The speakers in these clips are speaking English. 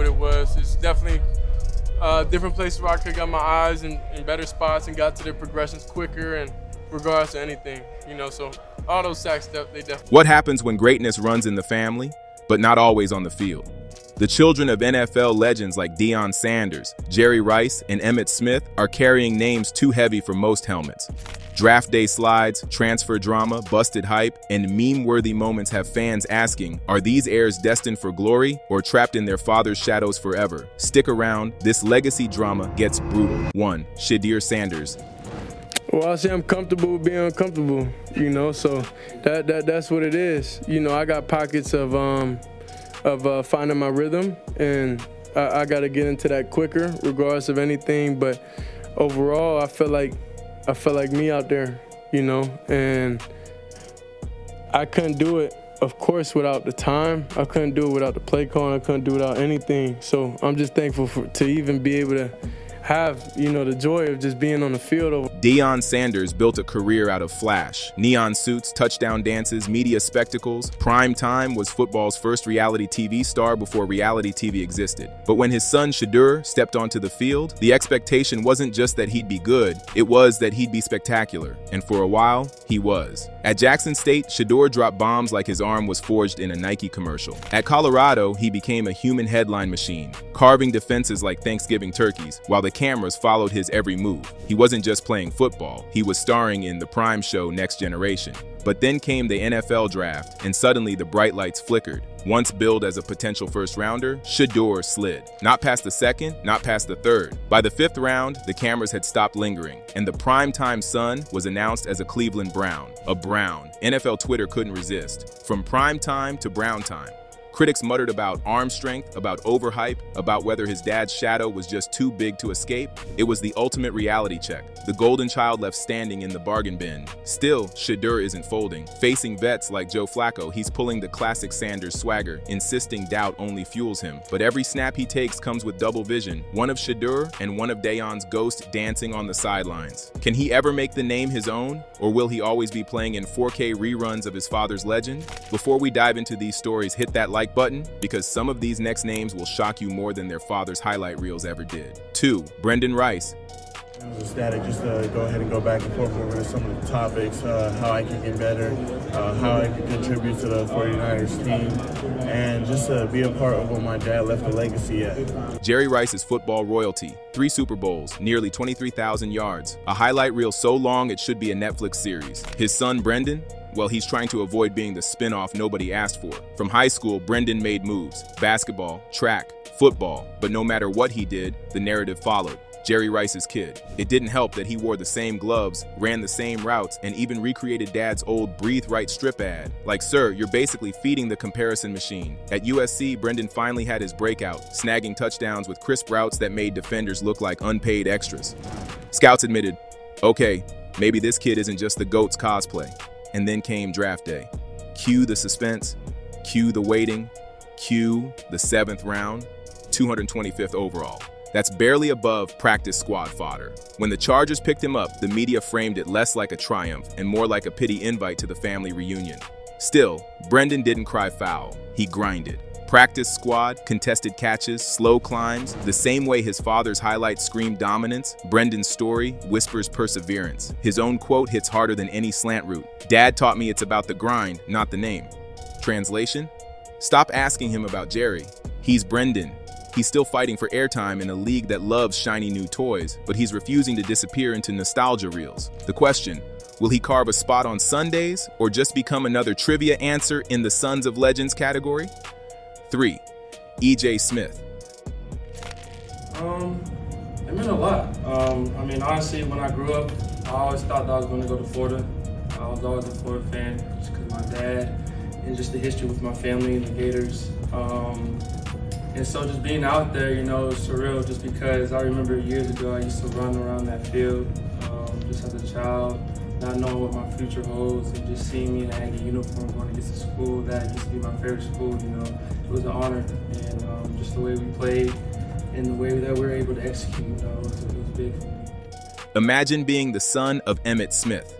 what it was. It's definitely a different place where I could got my eyes in better spots and got to the progressions quicker and regardless of anything, so all those sacks, they definitely. What happens when greatness runs in the family, but not always on the field? The children of NFL legends like Deion Sanders, Jerry Rice, and Emmitt Smith are carrying names too heavy for most helmets. Draft day slides, transfer drama, busted hype, and meme-worthy moments have fans asking, are these heirs destined for glory or trapped in their father's shadows forever? Stick around, this legacy drama gets brutal. 1. Shedeur Sanders. Well, I say I'm comfortable being uncomfortable, so that's what it is. I got pockets of finding my rhythm, and I got to get into that quicker regardless of anything, but overall I feel like me out there, and I couldn't do it, of course, without the time. I couldn't do it without the play call. I couldn't do it without anything. So I'm just thankful to even be able to have, the joy of just being on the field. Deion Sanders built a career out of flash. Neon suits, touchdown dances, media spectacles. Prime Time was football's first reality TV star before reality TV existed. But when his son Shedeur stepped onto the field, the expectation wasn't just that he'd be good, it was that he'd be spectacular. And for a while, he was. At Jackson State, Shedeur dropped bombs like his arm was forged in a Nike commercial. At Colorado, he became a human headline machine, carving defenses like Thanksgiving turkeys, while the cameras followed his every move. He wasn't just playing football, he was starring in the prime show Next Generation. But then came the NFL draft, and suddenly the bright lights flickered. Once billed as a potential first-rounder, Shedeur slid. Not past the second, not past the third. By the fifth round, the cameras had stopped lingering, and the primetime son was announced as a Cleveland Brown. A Brown. NFL Twitter couldn't resist. From prime time to Brown time. Critics muttered about arm strength, about overhype, about whether his dad's shadow was just too big to escape. It was the ultimate reality check. The golden child left standing in the bargain bin. Still, Shedeur isn't folding. Facing vets like Joe Flacco, he's pulling the classic Sanders swagger, insisting doubt only fuels him. But every snap he takes comes with double vision, one of Shedeur and one of Deion's ghost dancing on the sidelines. Can he ever make the name his own, or will he always be playing in 4K reruns of his father's legend? Before we dive into these stories, hit that like button, because some of these next names will shock you more than their father's highlight reels ever did. 2. Brendan Rice. It was ecstatic just to go ahead and go back and forth over some of the topics, how I can get better, how I can contribute to the 49ers team, and just to be a part of what my dad left a legacy at. Jerry Rice is football royalty. 3 Super Bowls, nearly 23,000 yards, a highlight reel so long it should be a Netflix series. His son, Brendan, well, he's trying to avoid being the spin-off nobody asked for. From high school, Brendan made moves. Basketball, track, football. But no matter what he did, the narrative followed. Jerry Rice's kid. It didn't help that he wore the same gloves, ran the same routes, and even recreated Dad's old Breathe Right strip ad. Like, sir, you're basically feeding the comparison machine. At USC, Brendan finally had his breakout, snagging touchdowns with crisp routes that made defenders look like unpaid extras. Scouts admitted, okay, maybe this kid isn't just the GOAT's cosplay. And then came draft day. Cue the suspense, cue the waiting, cue the 7th round, 225th overall. That's barely above practice squad fodder. When the Chargers picked him up, the media framed it less like a triumph and more like a pity invite to the family reunion. Still, Brendan didn't cry foul, he grinded. Practice squad, contested catches, slow climbs, the same way his father's highlights scream dominance, Brendan's story whispers perseverance. His own quote hits harder than any slant route. Dad taught me it's about the grind, not the name. Translation? Stop asking him about Jerry. He's Brendan. He's still fighting for airtime in a league that loves shiny new toys, but he's refusing to disappear into nostalgia reels. The question, will he carve a spot on Sundays or just become another trivia answer in the Sons of Legends category? 3. E.J. Smith. It meant a lot. Honestly, when I grew up, I always thought that I was going to go to Florida. I was always a Florida fan just because my dad and just the history with my family and the Gators. And so just being out there, it was surreal just because I remember years ago I used to run around that field just as a child, not knowing what my future holds, and just seeing me in an Aggie uniform going to get to school, that used to be my favorite school, it was an honor. And just the way we played and the way that we were able to execute, it was big for me. Imagine being the son of Emmitt Smith.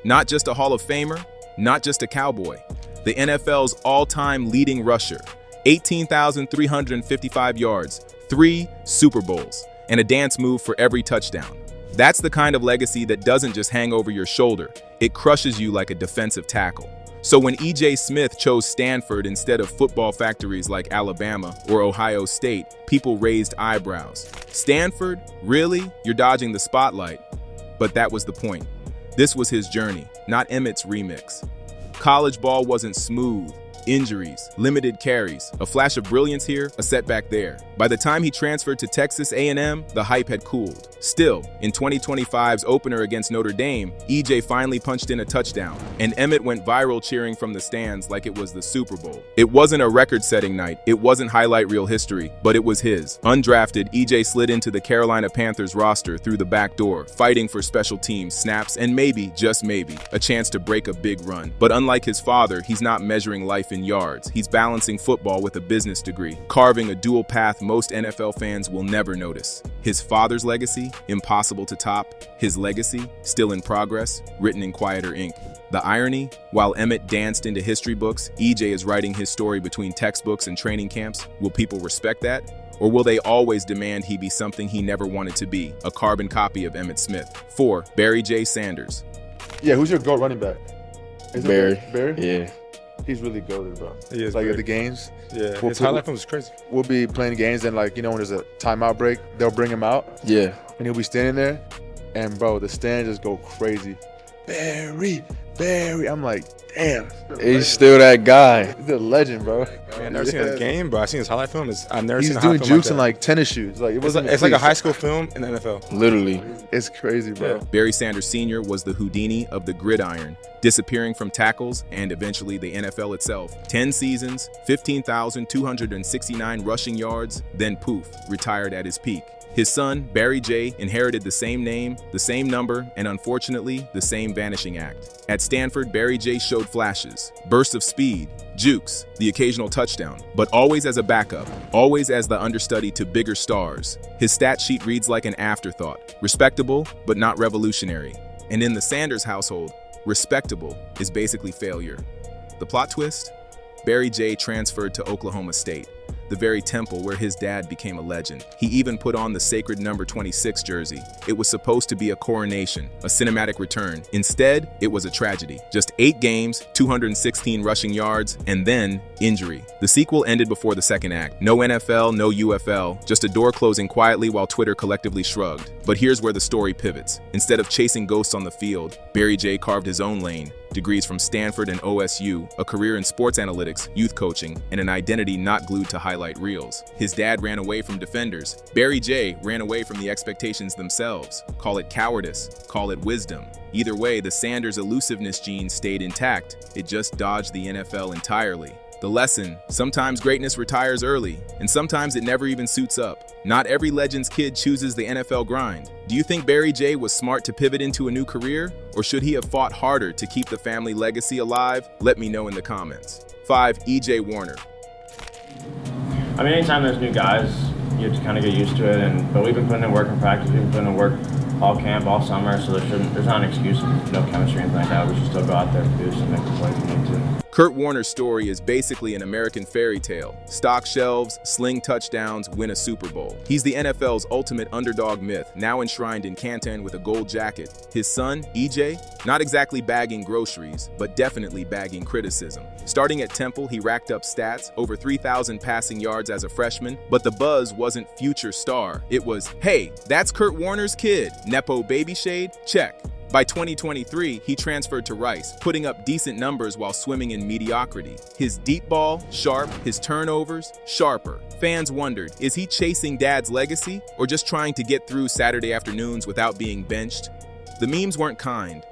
Not just a Hall of Famer, not just a Cowboy, the NFL's all-time leading rusher. 18,355 yards, 3 Super Bowls, and a dance move for every touchdown. That's the kind of legacy that doesn't just hang over your shoulder, it crushes you like a defensive tackle. So when E.J. Smith chose Stanford instead of football factories like Alabama or Ohio State, people raised eyebrows. Stanford? Really? You're dodging the spotlight. But that was the point. This was his journey, not Emmitt's remix. College ball wasn't smooth. Injuries, limited carries, a flash of brilliance here, a setback there. By the time he transferred to Texas A&M, the hype had cooled. Still, in 2025's opener against Notre Dame, EJ finally punched in a touchdown, and Emmitt went viral cheering from the stands like it was the Super Bowl. It wasn't a record-setting night, it wasn't highlight reel history, but it was his. Undrafted, EJ slid into the Carolina Panthers roster through the back door, fighting for special teams, snaps, and maybe, just maybe, a chance to break a big run. But unlike his father, he's not measuring life in yards. He's balancing football with a business degree, carving a dual path most NFL fans will never notice. His father's legacy, impossible to top. His legacy, still in progress, written in quieter ink. The irony, while Emmitt danced into history books, EJ is writing his story between textbooks and training camps. Will people respect that? Or will they always demand he be something he never wanted to be, a carbon copy of Emmitt Smith? 4. Barry J. Sanders. Yeah, who's your GOAT running back? Is Barry. it Barry? Yeah. He's really goated, bro. He is Like great. at the games, Yeah, We'll his put- highlight film was crazy. we'll be playing games and like, when there's a timeout break, they'll bring him out Yeah. and he'll be standing there and bro, the stands just go crazy. Barry. I'm like, damn. He's still that guy. He's a legend, bro. I've never seen a game, but I've seen his highlight film. I've never He's seen a doing highlight film jukes in like like tennis shoes. Like it that. wasn't. It's like a high school film in the NFL. Literally. It's crazy, bro. Yeah. Barry Sanders Sr. was the Houdini of the gridiron, disappearing from tackles and eventually the NFL itself. 10 seasons, 15,269 rushing yards, then poof, retired at his peak. His son, Barry J., inherited the same name, the same number, and unfortunately, the same vanishing act. At Stanford, Barry J. showed flashes, bursts of speed, jukes, the occasional touchdown, but always as a backup, always as the understudy to bigger stars. His stat sheet reads like an afterthought, respectable, but not revolutionary. And in the Sanders household, respectable is basically failure. The plot twist? Barry J. transferred to Oklahoma State, the very temple where his dad became a legend. He even put on the sacred number 26 jersey. It was supposed to be a coronation, a cinematic return. Instead, it was a tragedy. Just 8 games, 216 rushing yards, and then injury. The sequel ended before the second act. No NFL, no UFL, just a door closing quietly while Twitter collectively shrugged. But here's where the story pivots. Instead of chasing ghosts on the field, Barry J. carved his own lane. Degrees from Stanford and OSU, a career in sports analytics, youth coaching, and an identity not glued to highlight reels. His dad ran away from defenders. Barry J. ran away from the expectations themselves. Call it cowardice, call it wisdom. Either way, the Sanders elusiveness gene stayed intact. It just dodged the NFL entirely. The lesson, sometimes greatness retires early, and sometimes it never even suits up. Not every legend's kid chooses the NFL grind. Do you think Barry J. was smart to pivot into a new career? Or should he have fought harder to keep the family legacy alive? Let me know in the comments. 5. E.J. Warner. I mean, anytime there's new guys, you have to kind of get used to it. But we've been putting in work in practice. We've been putting in work all camp, all summer. So there's not an excuse of no chemistry or anything like that. We should still go out there and produce and make the plays we need to. Kurt Warner's story is basically an American fairy tale. Stock shelves, sling touchdowns, win a Super Bowl. He's the NFL's ultimate underdog myth, now enshrined in Canton with a gold jacket. His son, EJ, not exactly bagging groceries, but definitely bagging criticism. Starting at Temple, he racked up stats, over 3,000 passing yards as a freshman, but the buzz wasn't future star. It was, hey, that's Kurt Warner's kid. Nepo baby shade? Check. By 2023, he transferred to Rice, putting up decent numbers while swimming in mediocrity. His deep ball, sharp, his turnovers, sharper. Fans wondered, is he chasing dad's legacy or just trying to get through Saturday afternoons without being benched? The memes weren't kind.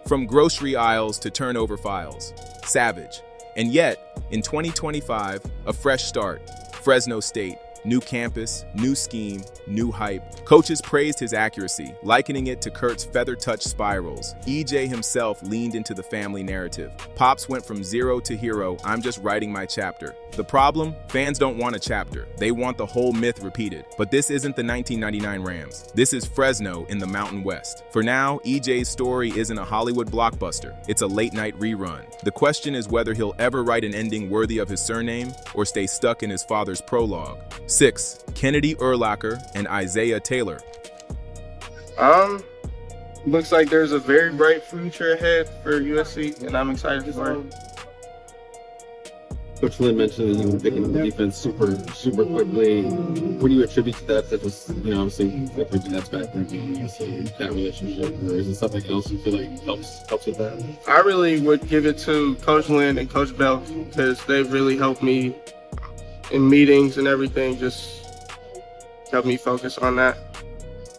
From grocery aisles to turnover files. Savage. And yet, in 2025, a fresh start. Fresno State. New campus, new scheme, new hype. Coaches praised his accuracy, likening it to Kurt's feather-touch spirals. EJ himself leaned into the family narrative. Pops went from zero to hero, I'm just writing my chapter. The problem? Fans don't want a chapter. They want the whole myth repeated. But this isn't the 1999 Rams. This is Fresno in the Mountain West. For now, EJ's story isn't a Hollywood blockbuster. It's a late-night rerun. The question is whether he'll ever write an ending worthy of his surname or stay stuck in his father's prologue. 6. Kennedy Urlacher and Isaiah Taylor. Looks like there's a very bright future ahead for USC, and I'm excited for it. Coach Lynn mentioned that you were picking up the defense super quickly. What do you attribute to that? That was, obviously, that's background, that relationship, or is it something else you feel like helps with that? I really would give it to Coach Lynn and Coach Belk because they've really helped me in meetings and everything, just helped me focus on that.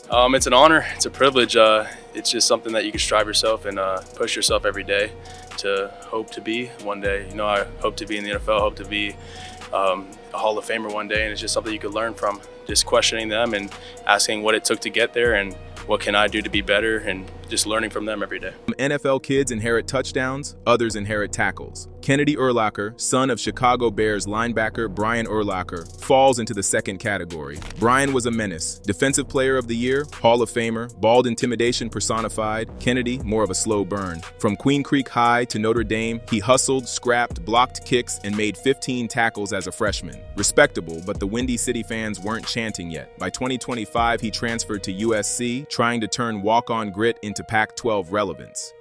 It's an honor. It's a privilege. It's just something that you can strive yourself and push yourself every day to hope to be one day. I hope to be in the NFL, hope to be a Hall of Famer one day, and it's just something you could learn from, just questioning them and asking what it took to get there and what can I do to be better, and just learning from them every day. NFL kids inherit touchdowns, others inherit tackles. Kennedy Urlacher, son of Chicago Bears linebacker Brian Urlacher, falls into the second category. Brian was a menace. Defensive Player of the Year, Hall of Famer, bald intimidation personified. Kennedy, more of a slow burn. From Queen Creek High to Notre Dame, he hustled, scrapped, blocked kicks, and made 15 tackles as a freshman. Respectable, but the Windy City fans weren't chanting yet. By 2025, he transferred to USC, trying to turn walk-on grit into Pac-12 relevance.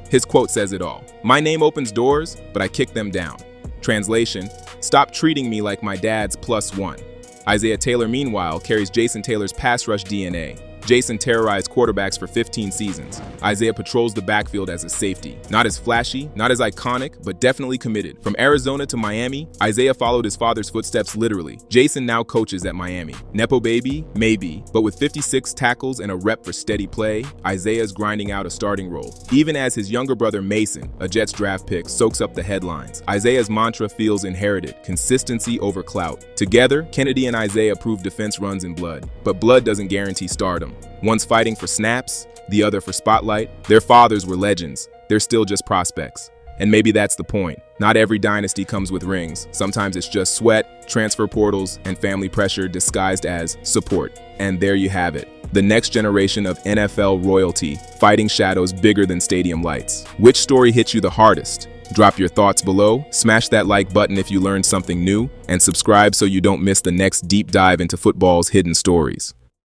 His quote says it all. My name opens doors, but I kick them down. Translation, stop treating me like my dad's +1. Isaiah Taylor, meanwhile, carries Jason Taylor's pass rush DNA. Jason terrorized quarterbacks for 15 seasons. Isaiah patrols the backfield as a safety. Not as flashy, not as iconic, but definitely committed. From Arizona to Miami, Isaiah followed his father's footsteps literally. Jason now coaches at Miami. Nepo baby? Maybe. But with 56 tackles and a rep for steady play, Isaiah's grinding out a starting role. Even as his younger brother Mason, a Jets draft pick, soaks up the headlines. Isaiah's mantra feels inherited, consistency over clout. Together, Kennedy and Isaiah prove defense runs in blood. But blood doesn't guarantee stardom. One's fighting for snaps, the other for spotlight. Their fathers were legends. They're still just prospects. And maybe that's the point. Not every dynasty comes with rings. Sometimes it's just sweat, transfer portals, and family pressure disguised as support. And there you have it. The next generation of NFL royalty, fighting shadows bigger than stadium lights. Which story hit you the hardest? Drop your thoughts below, smash that like button if you learned something new, and subscribe so you don't miss the next deep dive into football's hidden stories.